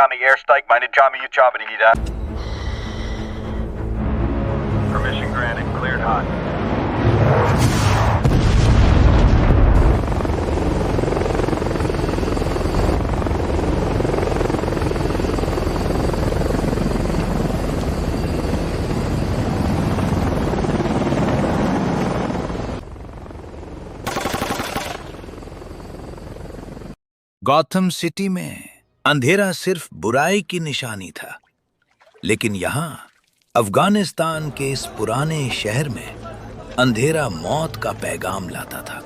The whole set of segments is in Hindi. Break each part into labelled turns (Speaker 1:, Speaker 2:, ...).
Speaker 1: Johnny, airstrike, meine Jami, you Java, Nida. Permission granted, cleared hot.
Speaker 2: Gotham city में अंधेरा सिर्फ बुराई की निशानी था, लेकिन यहां अफगानिस्तान के इस पुराने शहर में अंधेरा मौत का पैगाम लाता था।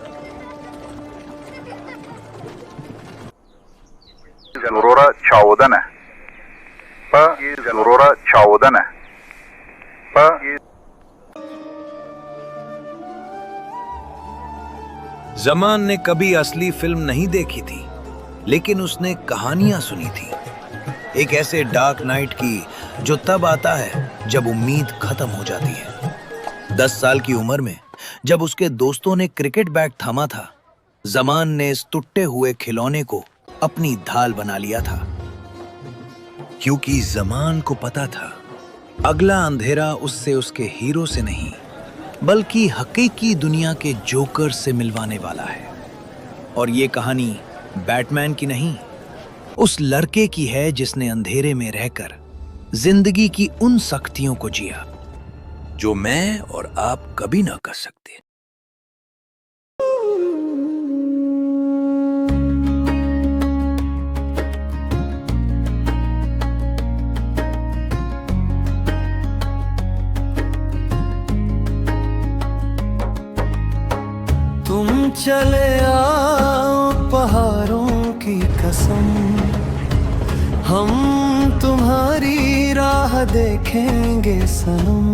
Speaker 1: Aurora Chaudhane. Aurora Chaudhane.
Speaker 2: Zaman ने कभी असली फिल्म नहीं देखी थी, लेकिन उसने कहानियां सुनी थी, एक ऐसे डार्क नाइट की जो तब आता है जब उम्मीद खत्म हो जाती है। 10 साल की उम्र में जब उसके दोस्तों ने क्रिकेट बैट थामा था, जमान ने इस टूटे हुए खिलौने को अपनी ढाल बना लिया था, क्योंकि जमान को पता था अगला अंधेरा उससे उसके हीरो से नहीं, बल्कि हकीकी दुनिया के जोकर से मिलवाने वाला है। और ये कहानी बैटमैन की नहीं, उस लड़के की है जिसने अंधेरे में रहकर जिंदगी की उन सख्तियों को जिया जो मैं और आप कभी ना कर सकते।
Speaker 3: तुम चले आओ पहाड़ों की कसम, हम तुम्हारी राह देखेंगे सनम।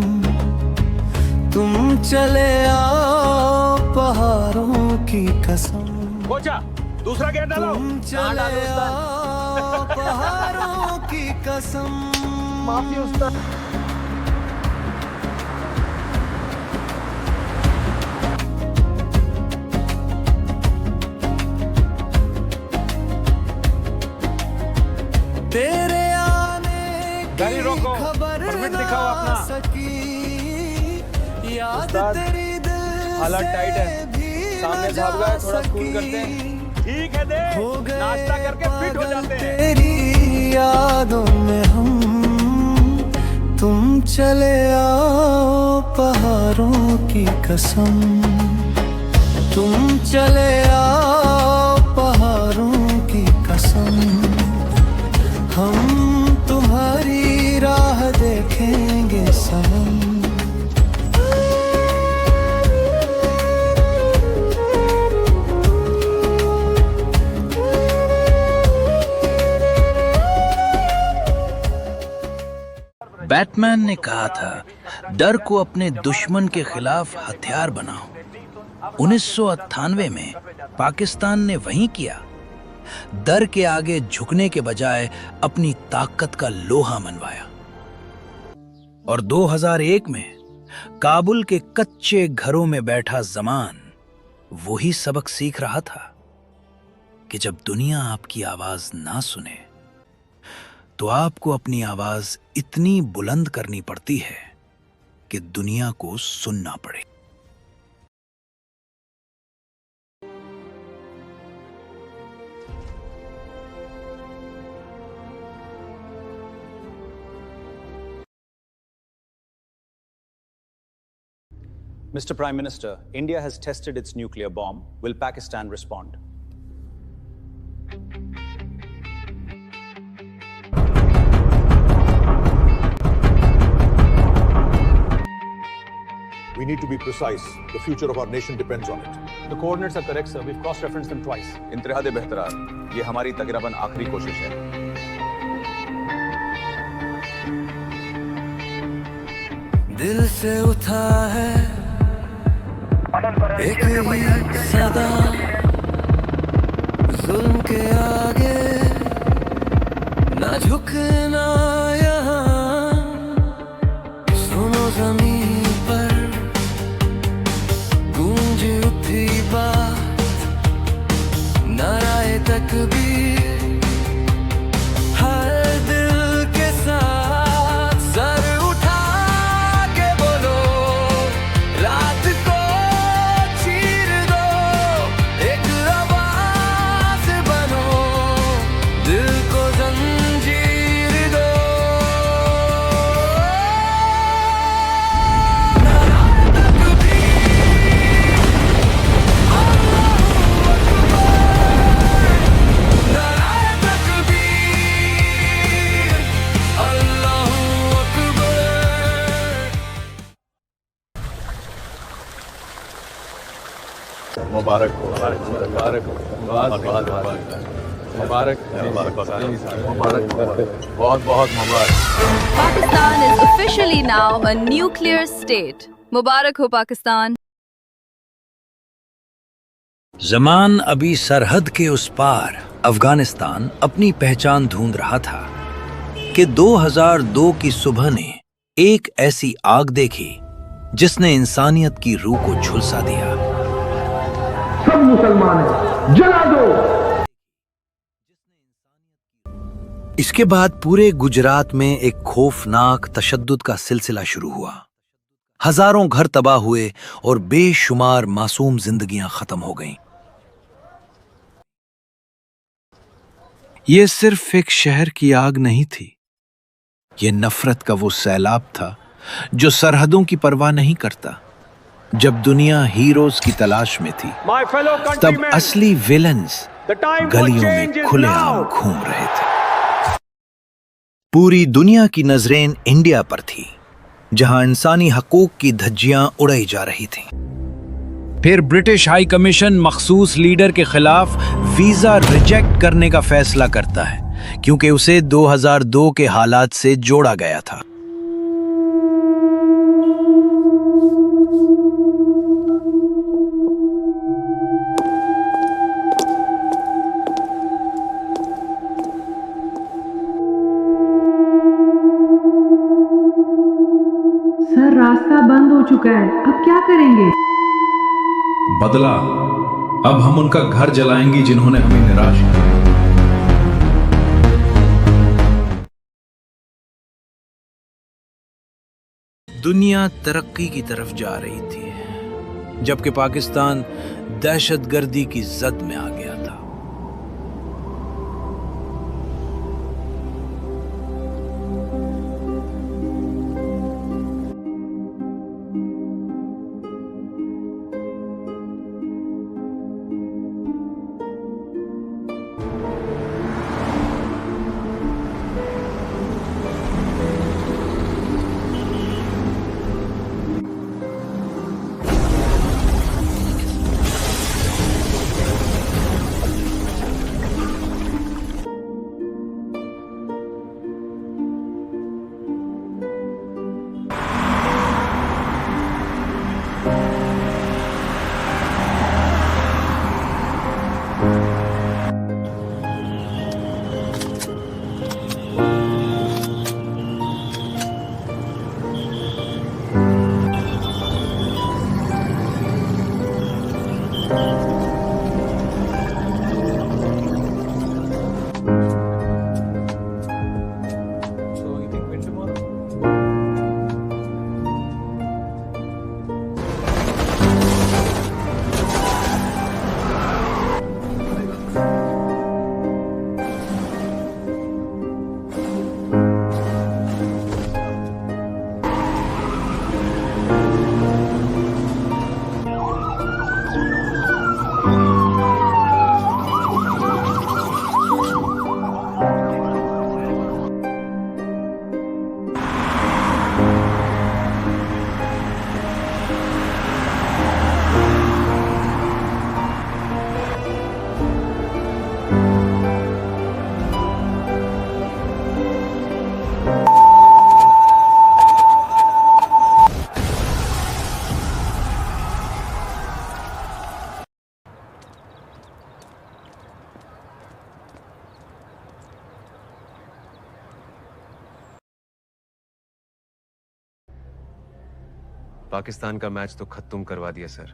Speaker 3: तुम चले आओ पहाड़ों की कसम,
Speaker 1: दूसरा गेट डालो।
Speaker 3: तुम चले आओ पहाड़ों की कसम।
Speaker 1: माफी उस्ताद।
Speaker 3: तेरे आने की
Speaker 1: रोको,
Speaker 3: खबर
Speaker 1: परमिट
Speaker 3: ना
Speaker 1: दिखाओ अपना।
Speaker 3: सकी, याद
Speaker 1: उस्ताद,
Speaker 3: तेरी दिल
Speaker 1: हालत
Speaker 3: से
Speaker 1: टाइट है,
Speaker 3: भी
Speaker 1: सामने
Speaker 3: न
Speaker 1: साहब
Speaker 3: जा
Speaker 1: है, थोड़ा स्कूल करते हैं।
Speaker 3: सकी।
Speaker 1: ठीक है दे,
Speaker 3: हो गए
Speaker 1: नाश्ता करके फिट हो
Speaker 3: पागल
Speaker 1: जाते हैं।
Speaker 3: तेरी यादों में हम, तुम चले आओ पहाड़ों की कसम। तुम चले आओ पहाड़ों की कसम, हम तुम्हारी राह देखेंगे सनम।
Speaker 2: बैटमैन ने कहा था, डर को अपने दुश्मन के खिलाफ हथियार बनाओ। 1998 में पाकिस्तान ने वही किया, डर के आगे झुकने के बजाय अपनी ताकत का लोहा मनवाया। और 2001 में काबुल के कच्चे घरों में बैठा जमान वही सबक सीख रहा था कि जब दुनिया आपकी आवाज ना सुने तो आपको अपनी आवाज इतनी बुलंद करनी पड़ती है कि दुनिया को सुनना पड़े।
Speaker 4: Mr. Prime Minister, India has tested its nuclear bomb. Will Pakistan respond?
Speaker 5: We need to be precise. The future of our nation depends on it.
Speaker 4: The coordinates are correct, sir. We've cross-referenced them twice. इंतहाद बेहतरार, ये हमारी तकरीबन आखिरी कोशिश है।
Speaker 3: दिल से उठा है एक ही सदा, जुल्म के आगे ना झुकना यहाँ। सुनो जमीन पर गूंज उठी बात, नाराए तकबीर हर
Speaker 4: मुबारक हो, मुबारक हो, बहुत बहुत मुबारक।
Speaker 6: Pakistan is officially now a nuclear state. मुबारक हो पाकिस्तान।
Speaker 2: जमान अभी सरहद के उस पार अफगानिस्तान अपनी पहचान ढूंढ रहा था कि 2002 की सुबह ने एक ऐसी आग देखी जिसने इंसानियत की रूह को झुलसा दिया।
Speaker 7: सब मुसलमान हैं, जला दो।
Speaker 2: इसके बाद पूरे गुजरात में एक खौफनाक तशद्दुद का सिलसिला शुरू हुआ। हजारों घर तबाह हुए और बेशुमार मासूम जिंदगियां खत्म हो गईं। यह सिर्फ एक शहर की आग नहीं थी, यह नफरत का वो सैलाब था जो सरहदों की परवाह नहीं करता। जब दुनिया हीरोज की तलाश में थी,
Speaker 1: My fellow
Speaker 2: तब
Speaker 1: countrymen,
Speaker 2: असली विलन्स
Speaker 1: the time for
Speaker 2: गलियों
Speaker 1: change
Speaker 2: में
Speaker 1: is
Speaker 2: खुलेआम
Speaker 1: now.
Speaker 2: घूम रहे थे। पूरी दुनिया की नजरें इंडिया पर थी, जहां इंसानी हकूक की धज्जियां उड़ाई जा रही थीं। फिर ब्रिटिश हाई कमीशन मखसूस लीडर के खिलाफ वीजा रिजेक्ट करने का फैसला करता है, क्योंकि उसे 2002 के हालात से जोड़ा गया था।
Speaker 8: सर, रास्ता बंद हो चुका है, अब क्या करेंगे?
Speaker 9: बदला, अब हम उनका घर जलाएंगे जिन्होंने हमें निराश किया।
Speaker 2: दुनिया तरक्की की तरफ जा रही थी, जबकि पाकिस्तान दहशतगर्दी की जद में आ गया था।
Speaker 10: पाकिस्तान का मैच तो खत्म करवा दिया सर,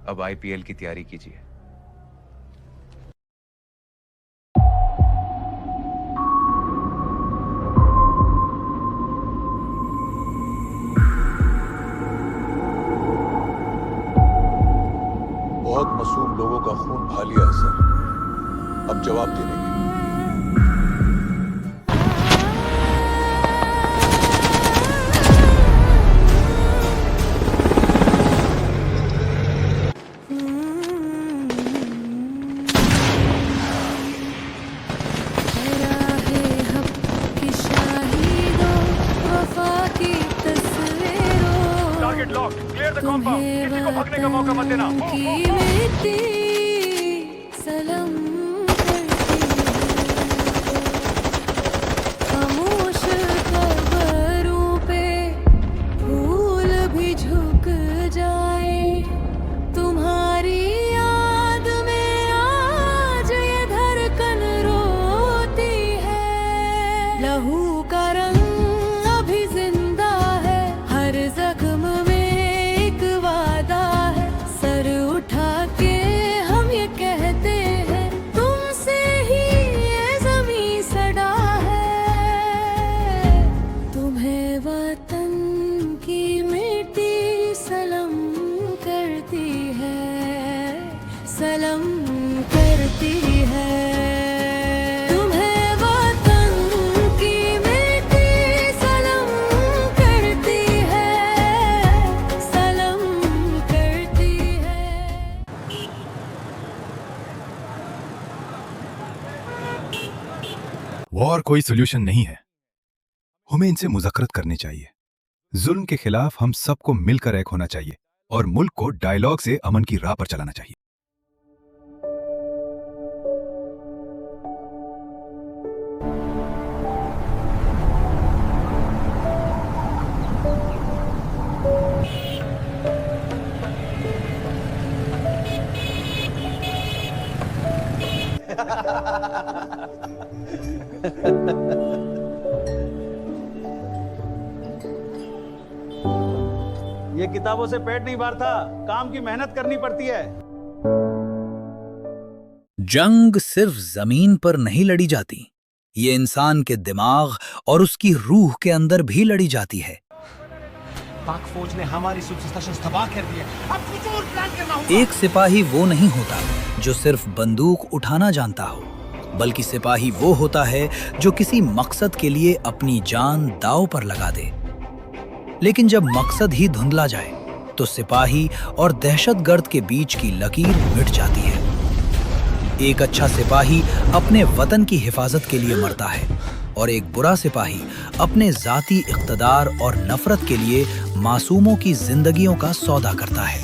Speaker 10: अब आईपीएल की तैयारी कीजिए।
Speaker 5: बहुत मासूम लोगों का खून बहा लिया है सर, अब जवाब देंगे।
Speaker 1: Target locked. Clear the compound. किसी को भागने का मौका मत देना।
Speaker 9: वॉर कोई सोल्यूशन नहीं है, हमें इनसे मुज़ाकरत करनी चाहिए। जुल्म के खिलाफ हम सबको मिलकर एक होना चाहिए और मुल्क को डायलॉग से अमन की राह पर चलाना चाहिए।
Speaker 1: ये किताबों से पेट नहीं भरता, काम की मेहनत करनी पड़ती है।
Speaker 2: जंग सिर्फ जमीन पर नहीं लड़ी जाती, ये इंसान के दिमाग और उसकी रूह के अंदर भी लड़ी जाती है।
Speaker 1: पाक फौज ने हमारी सुरक्षा तबाह कर दिया, अब कुछ और प्लान करना होगा।
Speaker 2: एक सिपाही वो नहीं होता जो सिर्फ बंदूक उठाना जानता हो, बल्कि सिपाही वो होता है जो किसी मकसद के लिए अपनी जान दांव पर लगा दे। लेकिन जब मकसद ही धुंधला जाए तो सिपाही और दहशतगर्द के बीच की लकीर मिट जाती है। एक अच्छा सिपाही अपने वतन की हिफाजत के लिए मरता है और एक बुरा सिपाही अपने जाती इख्तदार और नफरत के लिए मासूमों की जिंदगियों का सौदा करता है।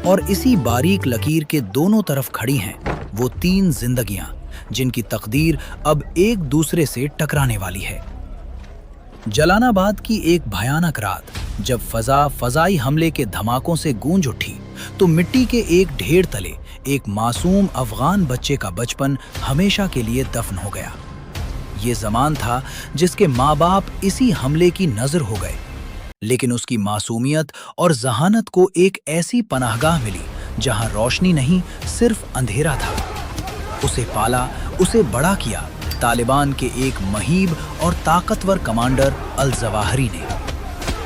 Speaker 2: और इसी बारीक लकीर के दोनों तरफ खड़ी हैं वो 3 जिंदगियां जिनकी तकदीर अब एक दूसरे से टकराने वाली है। जलालाबाद की एक भयानक रात जब फजाई हमले के धमाकों से गूंज उठी तो मिट्टी के एक ढेर तले एक मासूम अफगान बच्चे का बचपन हमेशा के लिए दफन हो गया। ये ज़मान था जिसके माँ बाप इसी हमले की नज़र हो गए, लेकिन उसकी मासूमियत और जहानत को एक ऐसी पनाहगाह मिली जहां रोशनी नहीं सिर्फ अंधेरा था। उसे पाला, उसे बड़ा किया तालिबान के एक महीब और ताकतवर कमांडर अल-जवाहरी ने।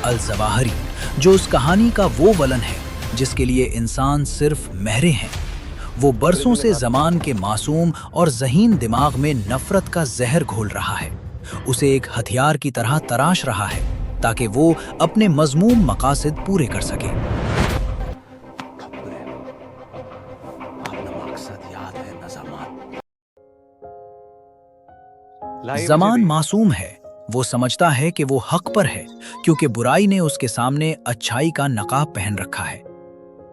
Speaker 2: अल-जवाहरी जो उस कहानी का वो वलन है जिसके लिए इंसान सिर्फ महरे हैं। वो बरसों से ज़मान के मासूम और ज़हीन दिमाग में नफरत का जहर घोल रहा है, उसे एक हथियार की तरह तराश रहा है ताकि वो अपने मज़मूम मकासद पूरे कर सके। ज़मान मासूम है, वो समझता है कि वो हक पर है क्योंकि बुराई ने उसके सामने अच्छाई का नकाब पहन रखा है।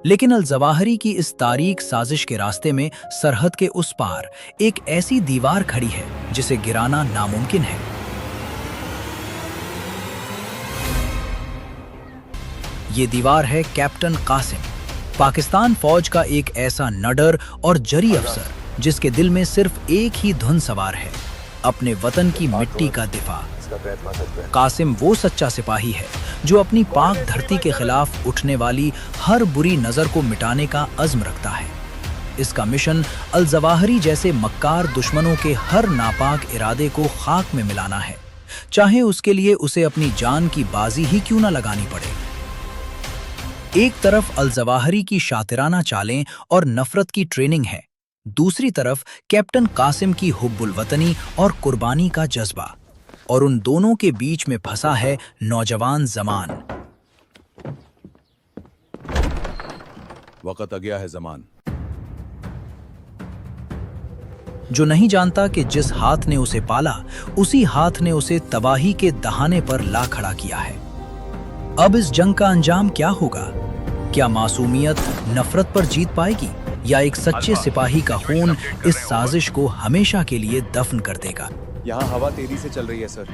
Speaker 2: लेकिन अल-जवाहरी की इस तारीक साजिश के रास्ते में सरहद के उस पार एक ऐसी दीवार खड़ी है जिसे गिराना नामुमकिन है। ये दीवार है कैप्टन कासिम, पाकिस्तान फौज का एक ऐसा नडर और जरी अफसर जिसके दिल में सिर्फ एक ही धुन सवार है, अपने वतन की मिट्टी का दिफा। कासिम वो सच्चा सिपाही है जो अपनी पाक धरती के खिलाफ उठने वाली हर बुरी नज़र को मिटाने का अज़्म रखता है। इसका मिशन अल-जवाहरी जैसे मक्कार दुश्मनों के हर नापाक इरादे को खाक में मिलाना है, चाहे उसके लिए उसे अपनी जान की बाजी ही क्यों न लगानी पड़े। एक तरफ अल-जवाहरी की शातिराना चालें और नफरत की ट्रेनिंग है, दूसरी तरफ कैप्टन कासिम की हुब्बुल वतनी और कुर्बानी का जज्बा, और उन दोनों के बीच में फंसा है नौजवान ज़मान।
Speaker 5: वक्त आ गया है ज़मान,
Speaker 2: जो नहीं जानता कि जिस हाथ ने उसे पाला उसी हाथ ने उसे तबाही के दहाने पर ला खड़ा किया है। अब इस जंग का अंजाम क्या होगा? क्या मासूमियत नफरत पर जीत पाएगी या एक सच्चे सिपाही का खून इस साजिश को हमेशा के लिए दफन कर देगा?
Speaker 10: यहाँ हवा तेजी से चल रही है सर।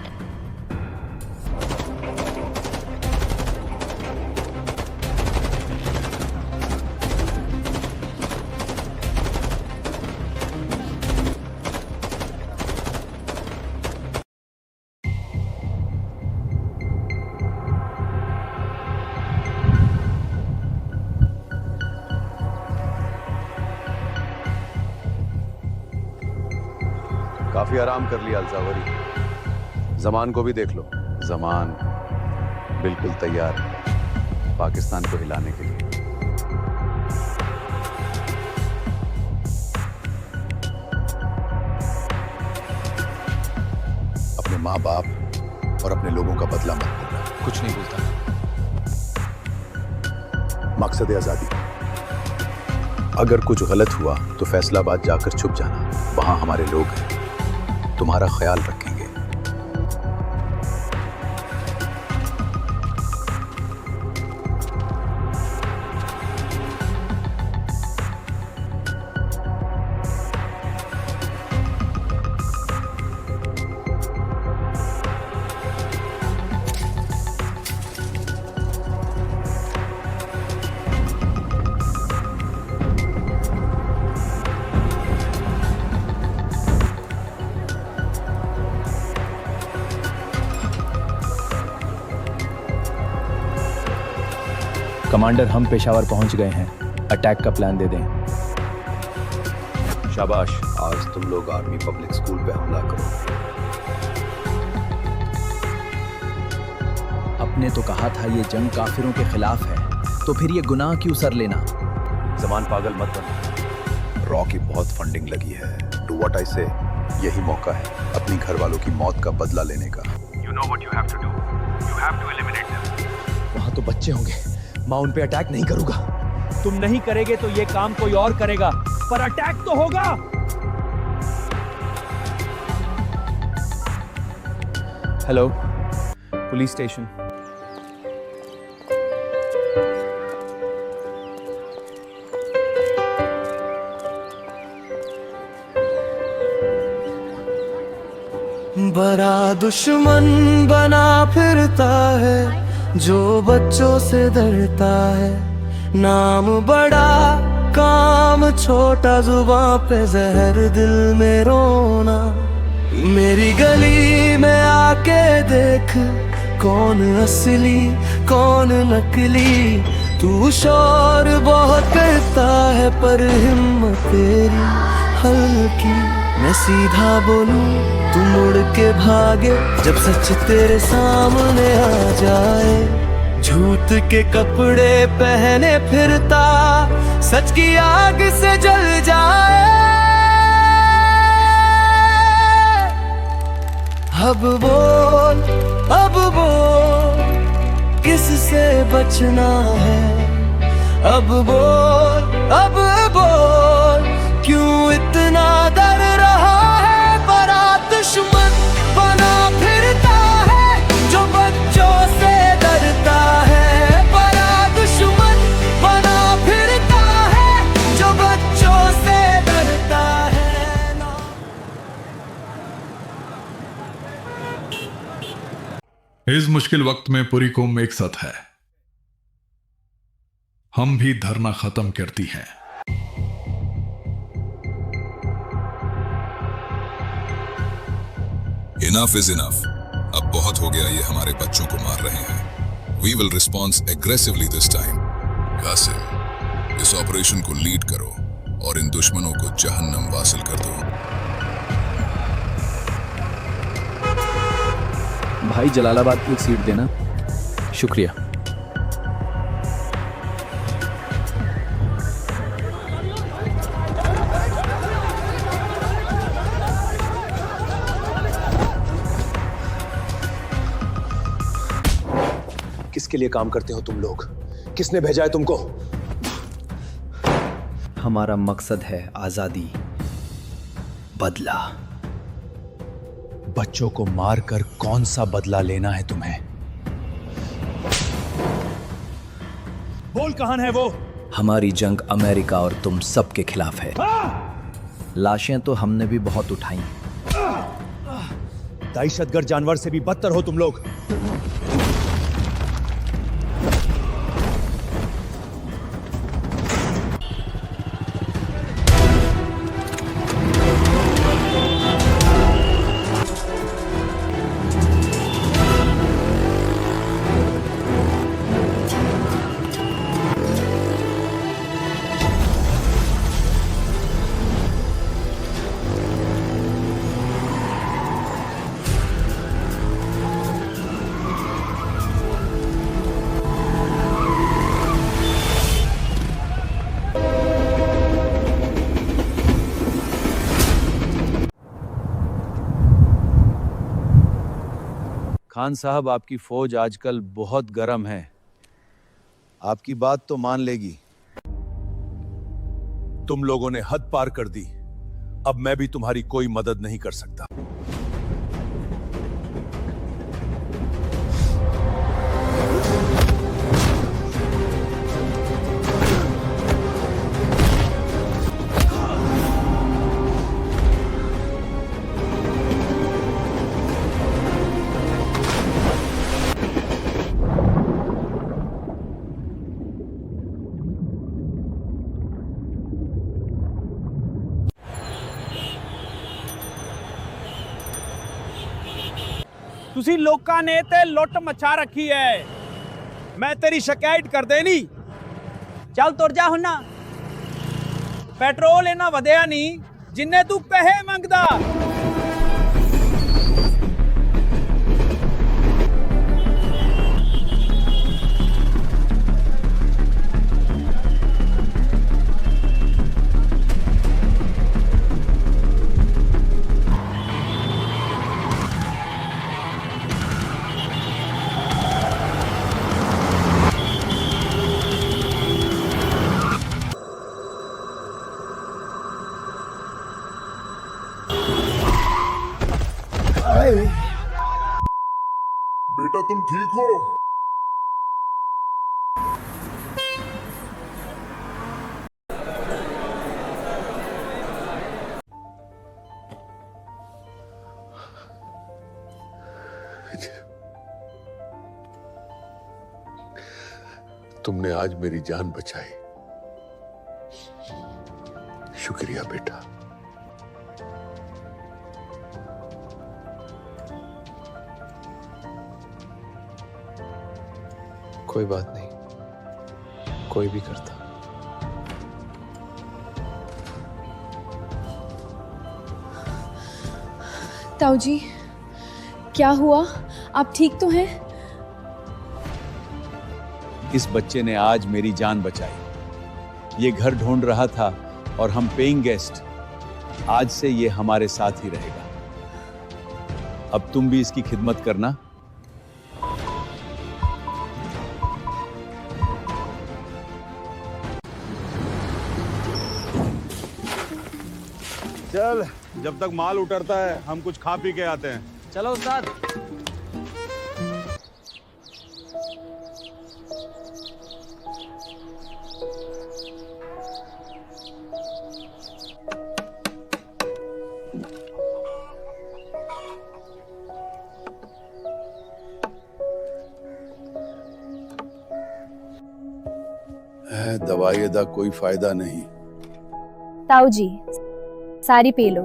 Speaker 5: काफी आराम कर लिया अल-जवाहरी, ज़मान को भी देख लो। ज़मान बिल्कुल तैयार है पाकिस्तान को हिलाने के लिए। अपने माँ बाप और अपने लोगों का बदला मत लेना।
Speaker 10: कुछ नहीं बोलता।
Speaker 5: मकसद आज़ादी, अगर कुछ गलत हुआ तो फैसलाबाद जाकर छुप जाना, वहां हमारे लोग हैं। तुम्हारा ख्याल रखेंगे।
Speaker 4: कमांडर, हम पेशावर पहुंच गए हैं। अटैक का प्लान दे दें।
Speaker 5: शाबाश, आज तुम लोग आर्मी पब्लिक स्कूल पे हमला करो।
Speaker 11: आपने तो कहा था ये जंग काफिरों के खिलाफ है, तो फिर ये गुनाह क्यों सर लेना?
Speaker 5: जमान, पागल मत बनो। रॉ की बहुत फंडिंग लगी है। डू व्हाट आई से। यही मौका है अपनी घर वालों की मौत का बदला लेने का।
Speaker 1: You know what you have to do. You have to eliminate them.
Speaker 11: वहां तो बच्चे होंगे, मैं उन पे अटैक नहीं करूंगा।
Speaker 1: तुम नहीं करेगे तो ये काम कोई और करेगा, पर अटैक तो होगा।
Speaker 4: Hello, police station.
Speaker 3: बड़ा दुश्मन बना फिरता है जो बच्चों से डरता है। नाम बड़ा, काम छोटा, जुबां पे जहर, दिल में रोना। मेरी गली में आके देख कौन असली कौन नकली। तू शोर बहुत करता है पर हिम्मत तेरी हल्की। मैं सीधा बोलूं तू मुड़ के भागे जब सच तेरे सामने आ जाए। झूठ के कपड़े पहने फिरता, सच की आग से जल जाए। अब बोल किससे बचना है। अब बोल क्यों इतना डर रहा है। बड़ा दुश्मन बना फिरता है जो बच्चों से डरता है। बड़ा दुश्मन बना फिरता है जो बच्चों से डरता है ना।
Speaker 12: इस मुश्किल वक्त में पूरी कौम एक साथ है। हम भी धरना खत्म करती हैं।
Speaker 13: Enough is enough. अब बहुत हो गया, ये हमारे बच्चों को मार रहे हैं। We will respond aggressively this time. Qasim, इस ऑपरेशन को लीड करो और इन दुश्मनों को जहन्नम वासिल कर दो।
Speaker 11: भाई, जलालाबाद की एक सीट देना। शुक्रिया।
Speaker 4: किसके लिए काम करते हो तुम लोग? किसने भेजा है तुमको?
Speaker 11: हमारा मकसद है आजादी, बदला।
Speaker 4: बच्चों को मारकर कौन सा बदला लेना है तुम्हें?
Speaker 1: बोल, कहां है वो?
Speaker 11: हमारी जंग अमेरिका और तुम सबके खिलाफ है। लाशें तो हमने भी बहुत उठाई।
Speaker 4: दहशतगर्द जानवर से भी बदतर हो तुम लोग।
Speaker 5: खान साहब, आपकी फौज आजकल बहुत गर्म है। आपकी बात तो मान लेगी।
Speaker 12: तुम लोगों ने हद पार कर दी। अब मैं भी तुम्हारी कोई मदद नहीं कर सकता।
Speaker 1: ਤੁਸੀਂ ਲੋਕਾਂ ਨੇ ਤੇ ਲੁੱਟ ਮਚਾ ਰੱਖੀ ਹੈ। ਮੈਂ ਤੇਰੀ ਸ਼ਿਕਾਇਤ ਕਰ ਦੇਣੀ। ਚੱਲ ਤੁਰ ਜਾ ਹੁਣ। ਪੈਟਰੋਲ ਇਹਨਾਂ ਵਧਿਆ ਨਹੀਂ ਜਿੰਨੇ ਤੂੰ ਪੈਸੇ ਮੰਗਦਾ।
Speaker 14: बेटा तुम ठीक हो? तुमने आज मेरी जान बचाई, शुक्रिया बेटा।
Speaker 10: कोई बात नहीं, कोई भी करता।
Speaker 15: ताऊ जी, क्या हुआ? आप ठीक तो हैं?
Speaker 4: इस बच्चे ने आज मेरी जान बचाई। ये घर ढूंढ रहा था और हम पेइंग गेस्ट। आज से ये हमारे साथ ही रहेगा। अब तुम भी इसकी खिदमत करना।
Speaker 5: चल, जब तक माल उतरता है हम कुछ खा पी के आते हैं।
Speaker 1: चलो उस्ताद।
Speaker 14: दवाई दा कोई फायदा नहीं।
Speaker 15: ताऊ जी, सारी पी लो।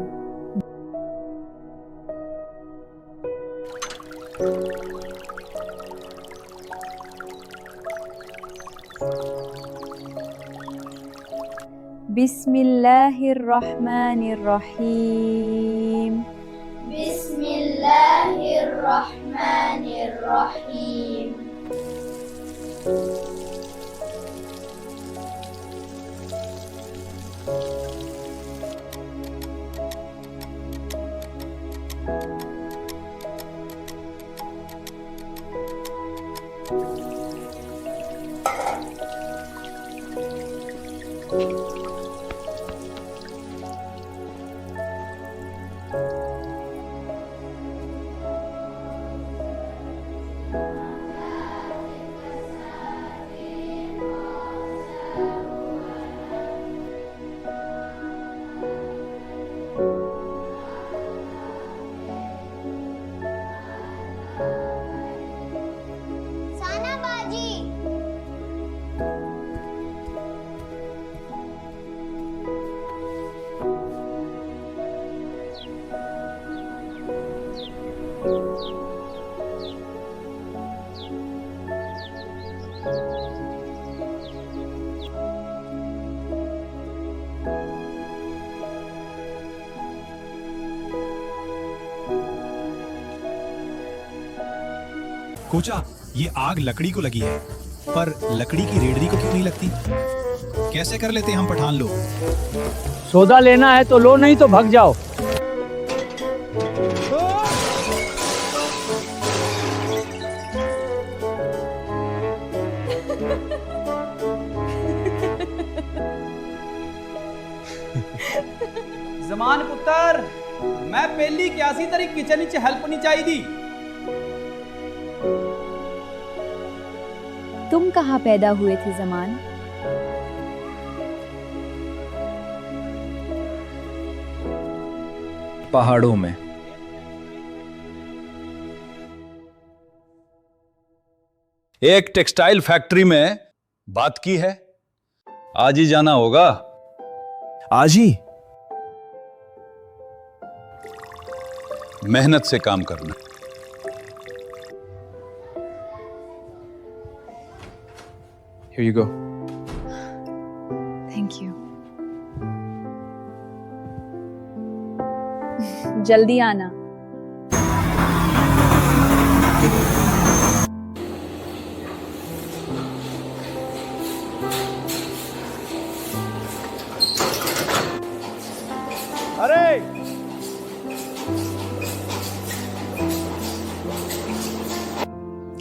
Speaker 15: बिस्मिल्लाहिर्रहमानिर्रहीम।
Speaker 16: बिस्मिल्लाहिर्रहमानिर्रहीम।
Speaker 9: कोचा, ये आग लकड़ी को लगी है, पर लकड़ी की रेडरी को क्यों नहीं लगती? कैसे कर लेते हैं हम पठान लोग?
Speaker 17: सौदा लेना है तो लो, नहीं तो भाग जाओ।
Speaker 1: जमान पुत्र, मैं पहली क्यासी तरी किचन च हेल्प नहीं चाहिए।
Speaker 15: तुम कहाँ पैदा हुए थे जमान?
Speaker 11: पहाड़ों में।
Speaker 4: एक टेक्सटाइल फैक्ट्री में बात की है, आज ही जाना होगा।
Speaker 9: आज ही?
Speaker 4: मेहनत से काम करना।
Speaker 10: Here you go.
Speaker 15: Thank you. जल्दी आना।
Speaker 1: अरे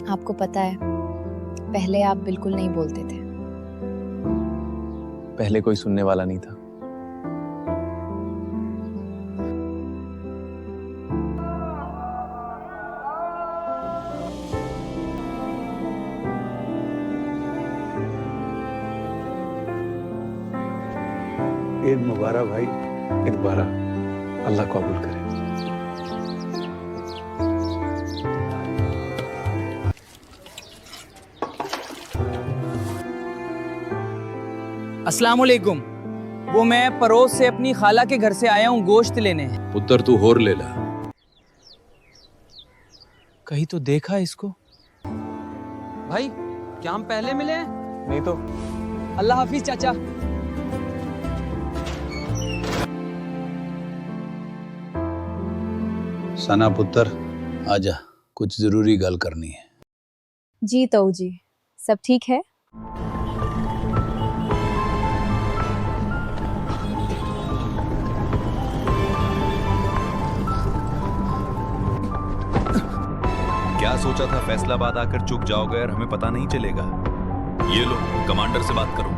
Speaker 15: आपको पता है, पहले आप बिल्कुल नहीं बोलते थे।
Speaker 10: पहले कोई सुनने वाला नहीं था।
Speaker 14: ईद मुबारक भाई।
Speaker 10: ईद मुबारक। अल्लाह कबूल करे।
Speaker 16: अस्सलाम वालेकुम। वो मैं पड़ोस से अपनी खाला के घर से आया हूँ गोश्त लेने।
Speaker 4: पुत्र तू होर ले ला।
Speaker 16: कहीं तो देखा इसको। भाई क्या हम पहले मिले हैं?
Speaker 10: नहीं तो।
Speaker 16: अल्लाह हाफिज चाचा।
Speaker 2: सना पुत्र आजा, कुछ जरूरी गल करनी है।
Speaker 15: जी ताऊ जी, सब ठीक है?
Speaker 9: क्या सोचा था फैसलाबाद आकर चुक जाओगे और हमें पता नहीं चलेगा? ये लो, कमांडर से बात करो।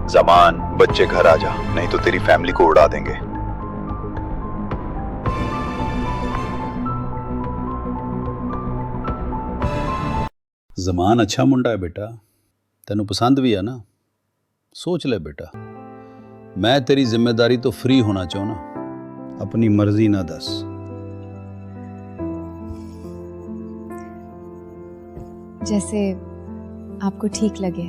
Speaker 13: जमान, बच्चे घर आ जा, नहीं तो तेरी फैमिली को उड़ा देंगे।
Speaker 14: जमान अच्छा मुंडा है बेटा, तेनू पसंद भी है ना? सोच ले बेटा, मैं तेरी जिम्मेदारी तो फ्री होना चाहूँ ना, अपनी मर्जी ना दस।
Speaker 15: जैसे आपको ठीक लगे।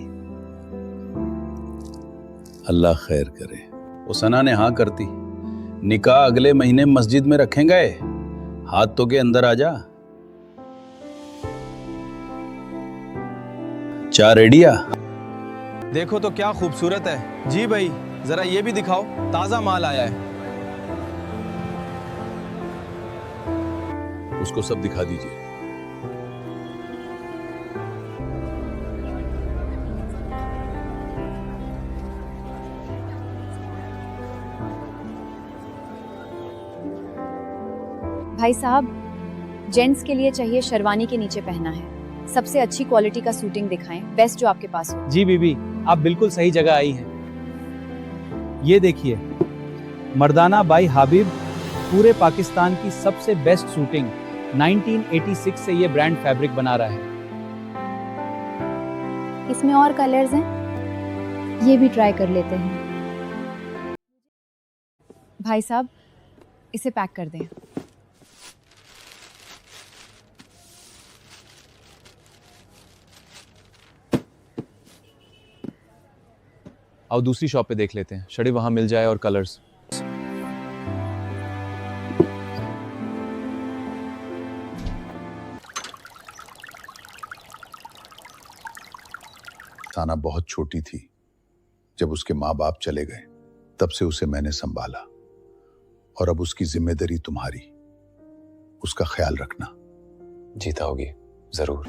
Speaker 14: अल्लाह खैर करे। वो सना ने हाँ करती, निकाह अगले महीने मस्जिद में रखेंगे। हाथ तो के अंदर आ जा। चार रेडिया।
Speaker 16: देखो तो क्या खूबसूरत है। जी भाई, जरा ये भी दिखाओ, ताजा माल आया है।
Speaker 14: उसको सब दिखा दीजिए।
Speaker 15: भाई साहब, जेंट्स के लिए चाहिए शेरवानी के नीचे पहना है। सबसे अच्छी क्वालिटी का सूटिंग दिखाएं, बेस्ट जो आपके पास हो।
Speaker 17: जी बीबी, आप बिल्कुल सही जगह आई हैं। ये देखिए, मर्दाना बाई हाबिब, पूरे पाकिस्तान की सबसे बेस्ट शूटिंग। 1986 से ये ब्रांड फैब्रिक बना रहा है।
Speaker 15: इसमें और कलर्स हैं, ये भी ट्राई कर लेते हैं। भाई साहब, इसे पैक कर दें।
Speaker 10: आओ दूसरी शॉप पे देख लेते हैं, शड़ी वहां मिल जाए और कलर्स।
Speaker 5: साना बहुत छोटी थी जब उसके माँ बाप चले गए, तब से उसे मैंने संभाला, और अब उसकी जिम्मेदारी तुम्हारी। उसका ख्याल रखना।
Speaker 10: जीता होगी जरूर।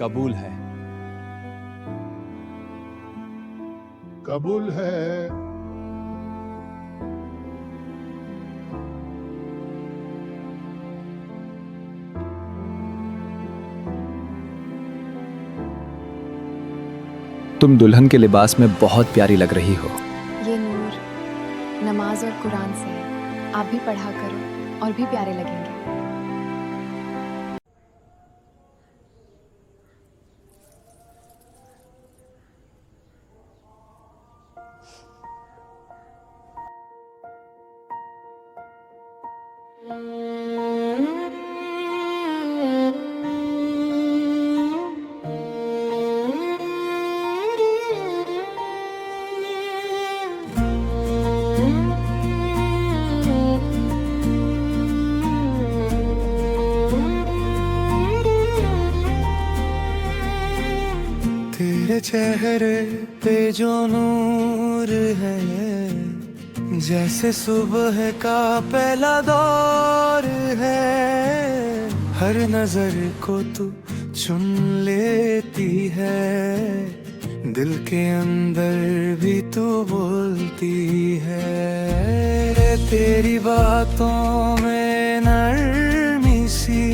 Speaker 10: कबूल है।
Speaker 14: कबूल है।
Speaker 11: तुम दुल्हन के लिबास में बहुत प्यारी लग रही हो।
Speaker 15: ये नूर नमाज और कुरान से है, आप भी पढ़ा करो और भी प्यारे लगेंगे।
Speaker 3: तेरे चेहरे पे जो नूर है, जैसे सुबह का पहला दौर है। हर नजर को तू चुन लेती है, दिल के अंदर भी तू बोलती है। तेरी बातों में नरमी सी,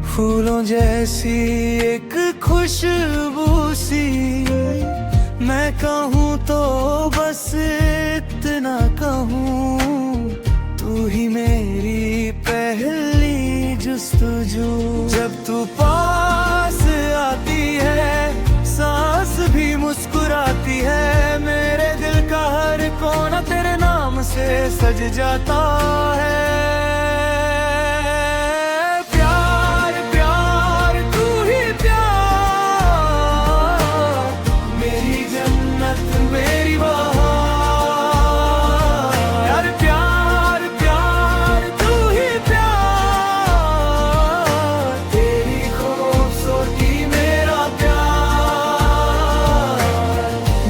Speaker 3: फूलों जैसी एक खुशबू सी। मैं कहूँ तो बस इतना कहूँ, तू ही मेरी पहली जुस्तजू। जब तू पास आती है, सांस भी मुस्कुराती है। मेरे दिल का हर कोना तेरे नाम से सज जाता है।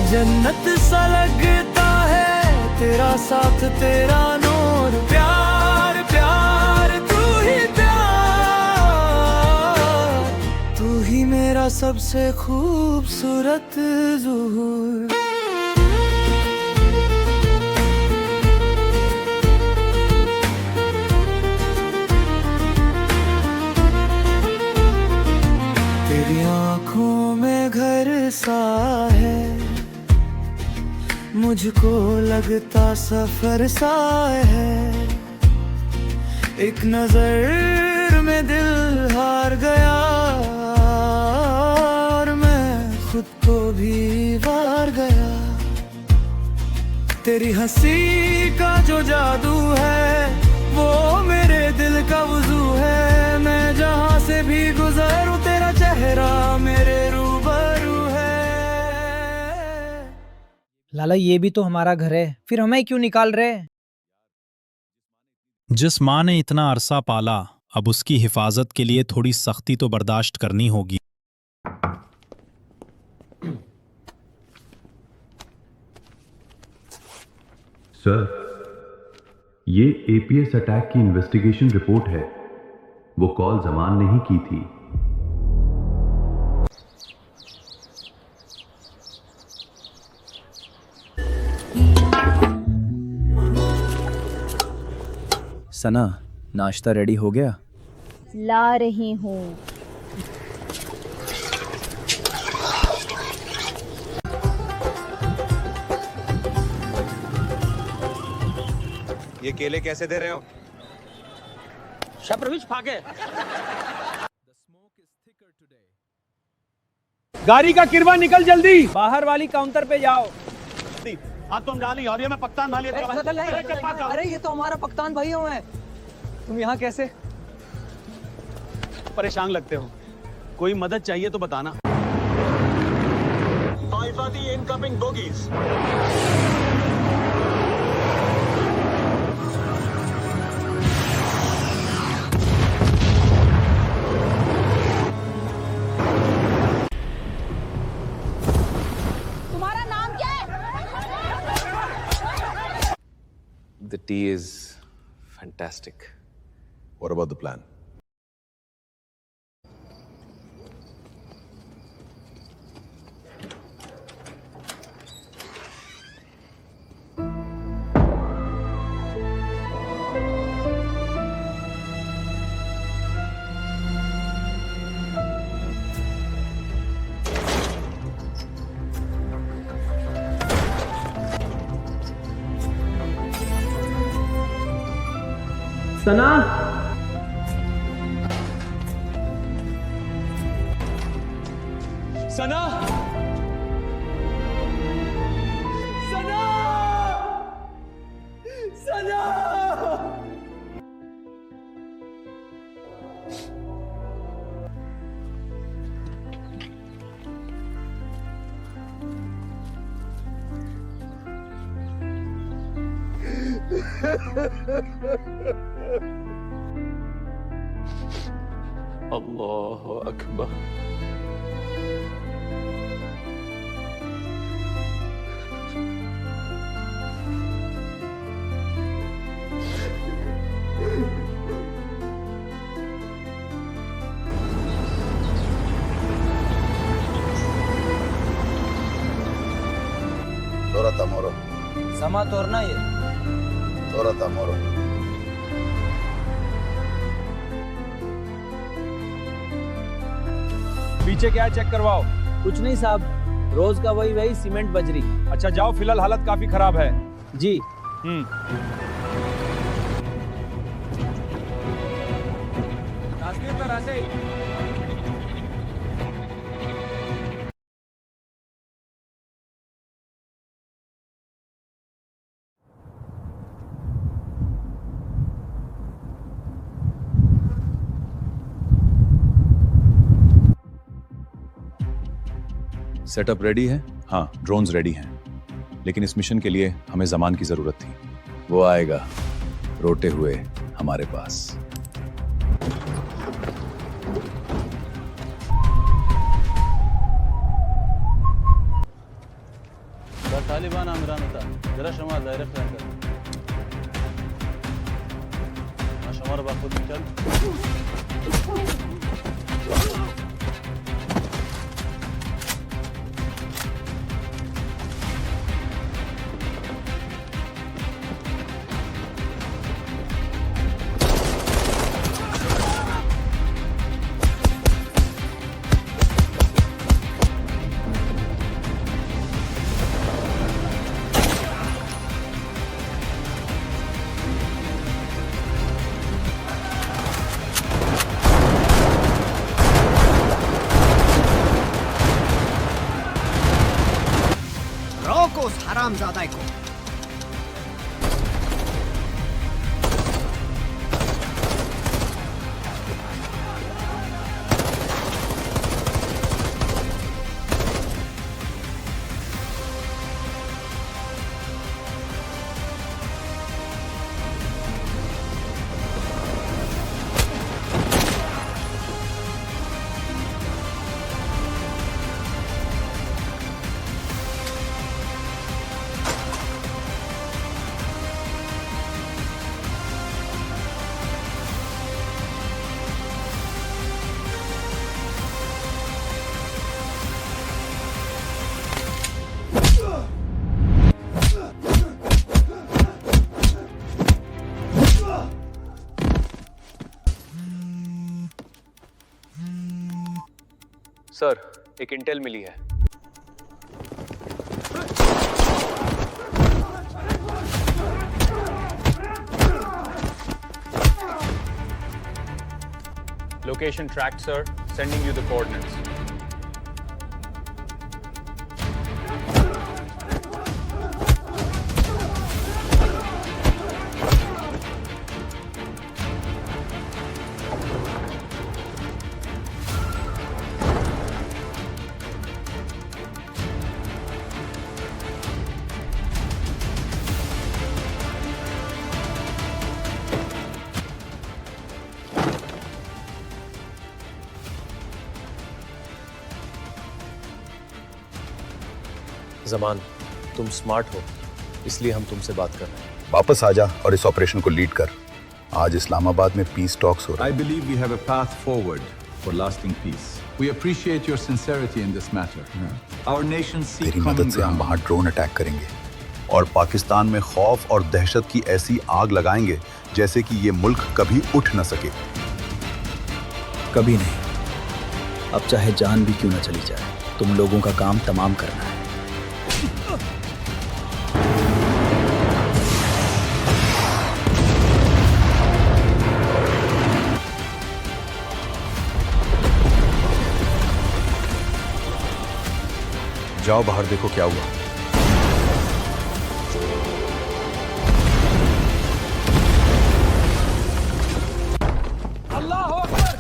Speaker 3: जन्नत सा लगता है तेरा साथ, तेरा नूर। प्यार प्यार तू ही प्यार, तू ही मेरा सबसे खूबसूरत ज़ुहूर। तेरी आँखों में घर सा है, मुझको लगता सफर सा है। एक नजर में दिल हार गया, और मैं खुद को भी वार गया। तेरी हंसी का जो जादू है, वो मेरे दिल का वुजू है। मैं जहाँ से भी गुजरूं, तेरा चेहरा मेरे रूबरू है।
Speaker 17: लाला, ये भी तो हमारा घर है, फिर हमें क्यों निकाल रहे?
Speaker 18: जिस माँ ने इतना अरसा पाला, अब उसकी हिफाजत के लिए थोड़ी सख्ती तो बर्दाश्त करनी होगी।
Speaker 19: सर, ये एपीएस अटैक की इन्वेस्टिगेशन रिपोर्ट है। वो कॉल जमान ने ही की थी।
Speaker 11: सना, नाश्ता रेडी हो गया?
Speaker 15: ला रही हूँ।
Speaker 10: ये केले कैसे दे रहे हो?
Speaker 1: शप्रविश फाके। गाड़ी का किरवा निकल जल्दी, बाहर वाली काउंटर पे जाओ।
Speaker 20: हाँ तुम डाली, और ये मैं पकतान भाई।
Speaker 16: अरे ये तो हमारा पकतान भाइयों है, तुम यहाँ कैसे?
Speaker 20: परेशान लगते हो, कोई मदद चाहिए तो बताना। Incoming bogies.
Speaker 10: The tea is fantastic.
Speaker 13: What about the plan?
Speaker 7: सना,
Speaker 1: सना, सना, सना।
Speaker 10: अल्लाहु अकबर।
Speaker 5: Torata moro.
Speaker 16: समा तोड़ना ये।
Speaker 5: Torata moro.
Speaker 1: पीछे क्या है चेक करवाओ।
Speaker 17: कुछ नहीं साहब, रोज का वही सीमेंट बजरी।
Speaker 1: अच्छा जाओ, फिलहाल हालत काफी खराब है।
Speaker 17: जी।
Speaker 4: सेटअप रेडी है? हाँ, ड्रोन्स रेडी हैं। लेकिन इस मिशन के लिए हमें जमान की जरूरत थी। वो आएगा रोते हुए हमारे पास।
Speaker 14: तालिबान आमरान होता जरा शमा दायरे ख्याल कर शमार बाखुद निकल।
Speaker 21: हरामजादा को।
Speaker 10: सर, एक इंटेल मिली है। Location tracked, sir. Sending you the coordinates. Zaman, तुम स्मार्ट हो, इसलिए हम तुमसे बात कर रहे हैं।
Speaker 5: वापस आ जा और इस ऑपरेशन को लीड कर। आज इस्लामाबाद में पीस टॉक्स हो रहे हैं।
Speaker 22: I believe we have a path forward for lasting peace. We appreciate your sincerity in this matter. Our nation seeks
Speaker 5: तेरी
Speaker 22: common
Speaker 5: मदद से हम
Speaker 22: ground.
Speaker 5: वहाँ ड्रोन अटैक करेंगे
Speaker 23: और पाकिस्तान में खौफ और दहशत की ऐसी आग लगाएंगे जैसे कि ये मुल्क कभी उठ न सके।
Speaker 11: कभी नहीं। अब चाहे जान भी क्यों न चली जाए, तुम लोगों का काम तमाम करना है।
Speaker 23: जाओ बाहर देखो क्या हुआ।
Speaker 1: अल्लाह अकबर!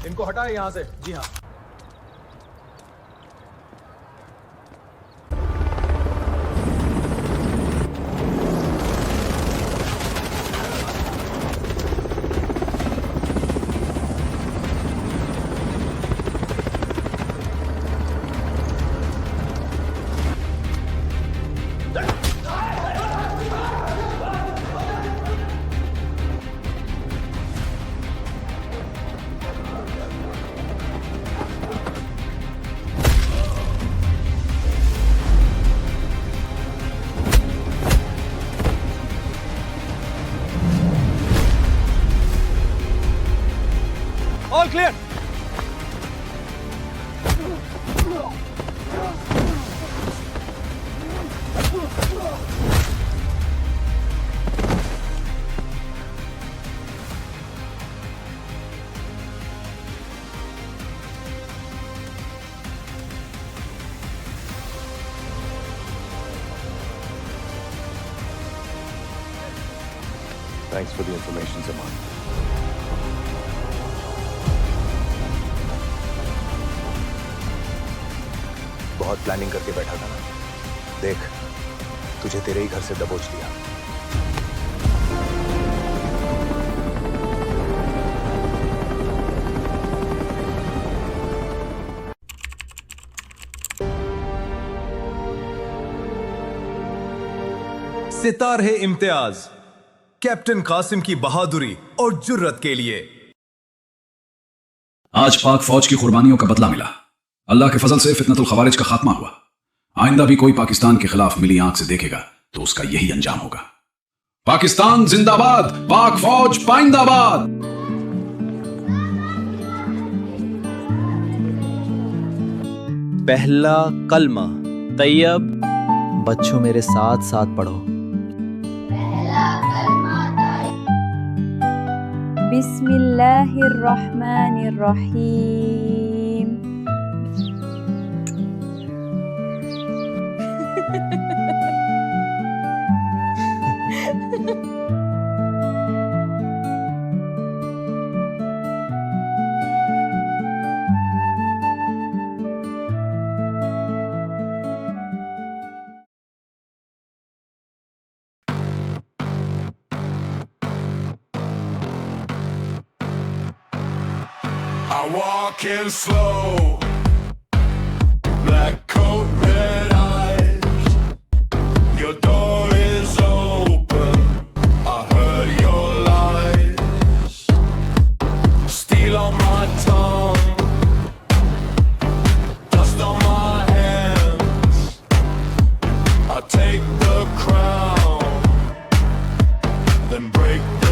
Speaker 1: इनको हटाए यहां से। जी हाँ। clear.
Speaker 10: Thanks for the information, Zaman.
Speaker 2: बहुत प्लानिंग करके बैठा था ना। देख, तुझे तेरे ही घर से दबोच लिया।
Speaker 6: सितारे इम्तियाज, कैप्टन कासिम की बहादुरी और जुर्रत के लिए।
Speaker 8: आज पाक फौज की कुर्बानियों का बदला मिला। अल्लाह के फजल से फितनतुल खवारिज का खात्मा हुआ। आइंदा भी कोई पाकिस्तान के खिलाफ मिली आंख से देखेगा तो उसका यही अंजाम होगा। पाकिस्तान जिंदाबाद, पाक फौज पाइंदाबाद।
Speaker 11: पहला कलमा तैयब, बच्चों मेरे साथ साथ पढ़ो।
Speaker 15: बिस्मिल्लाहिर्रहमानिर्रहीम।
Speaker 3: I walk in slow, black coat, red eyes. Your door is open, I heard your lies. Steel on my tongue, dust on my hands. I take the crown, then break the